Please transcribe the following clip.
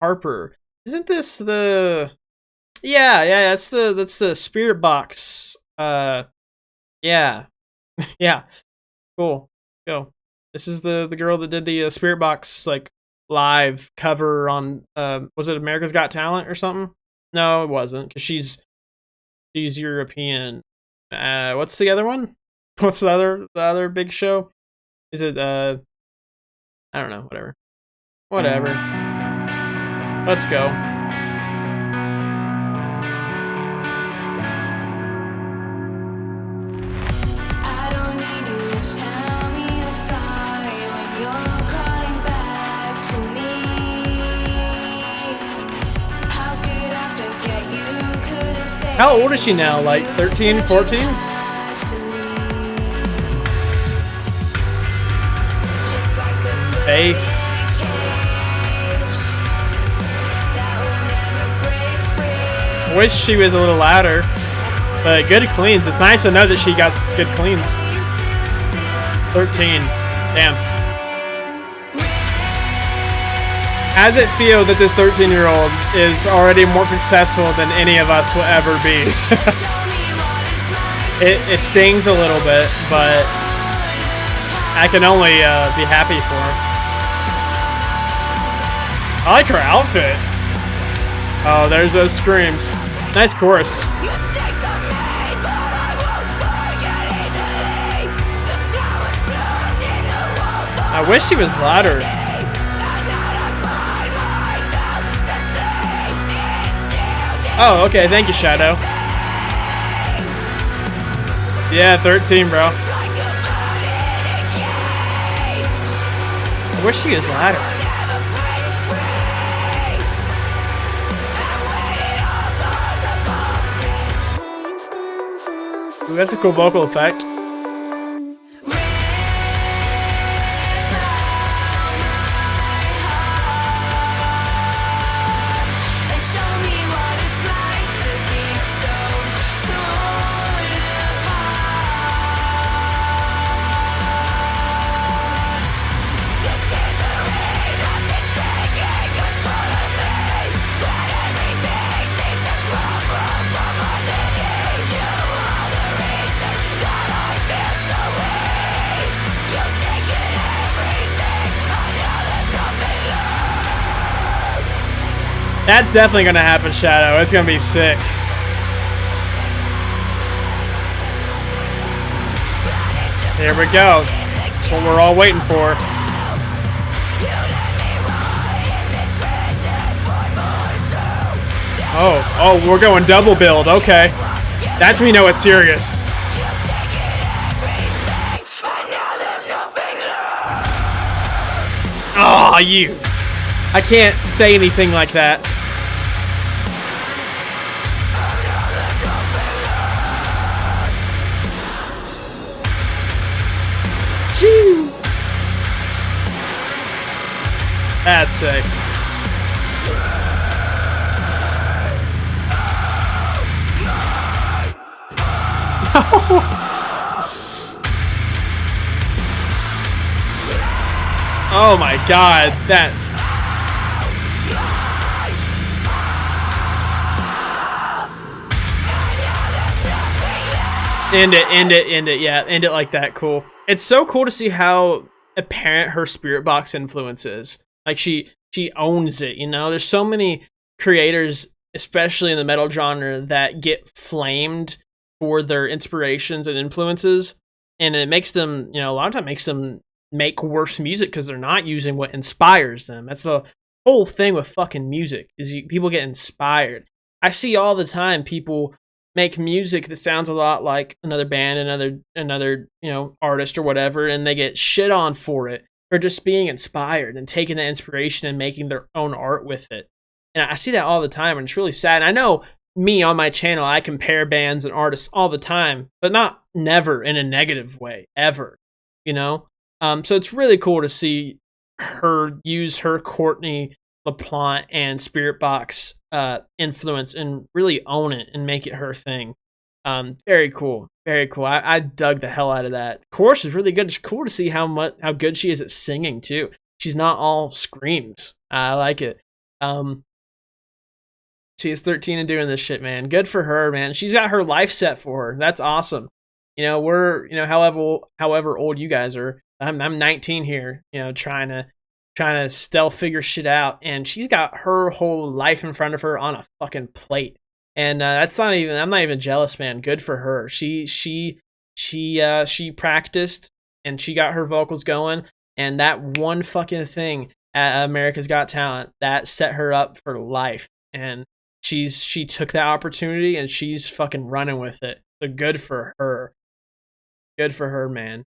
Harper. Isn't this the? Yeah. That's the Spirit Box. Yeah, yeah. Cool. Go. This is the girl that did the Spirit Box like live cover on was it America's Got Talent or something? No, it wasn't because she's European. What's the other one? What's the other big show? Is it I don't know. Whatever. Whatever. Let's go. I don't need you to tell me you're sorry when you're crawling back to me. How could I forget you could have said How old is she now? Like 13, 14? that to me? Just like a Bass. cage that will never break free. I wish she was a little louder. But good cleans. It's nice to know that she got good cleans. 13. Damn. How does it feel that this 13-year-old is already more successful than any of us will ever be? It stings a little bit, but I can only be happy for her. I like her outfit. Oh, there's those screams. Nice chorus. I wish she was louder. Oh, okay. Thank you, Shadow. Yeah, 13, bro. I wish she was louder. Ooh, that's a cool vocal effect. That's definitely gonna happen, Shadow. It's gonna be sick. Here we go. That's what we're all waiting for. Oh, we're going double build. Okay. That's when you know it's serious. Oh, you. I can't say anything like that. Choo. That's sick. Oh my god, that. End it, yeah, end it like that, cool. It's so cool to see how apparent her spirit box influence is. Like, she owns it, you know? There's so many creators, especially in the metal genre, that get flamed for their inspirations and influences, and it makes them, you know, a lot of time makes them make worse music because they're not using what inspires them. That's the whole thing with fucking music, is people get inspired. I see all the time people make music that sounds a lot like another band, another you know, artist or whatever, and they get shit on for it, for just being inspired and taking the inspiration and making their own art with it. And I see that all the time, and it's really sad. And I know me on my channel, I compare bands and artists all the time, but not never in a negative way, ever, you know? So it's really cool to see her use her Courtney LaPlante and Spirit Box influence and really own it and make it her thing. Very cool. Very cool. I dug the hell out of that. Chorus is really good. It's cool to see how good she is at singing too. She's not all screams. I like it. Um, she's 13 and doing this shit, man. Good for her, man. She's got her life set for her. That's awesome. We're however old you guys are. I'm 19 here. Trying to still figure shit out, and she's got her whole life in front of her on a fucking plate. And that's not even. I'm not even jealous, man. Good for her. She practiced and she got her vocals going, and that one fucking thing at America's Got Talent that set her up for life. And she took that opportunity and she's fucking running with it. So good for her. Good for her, man.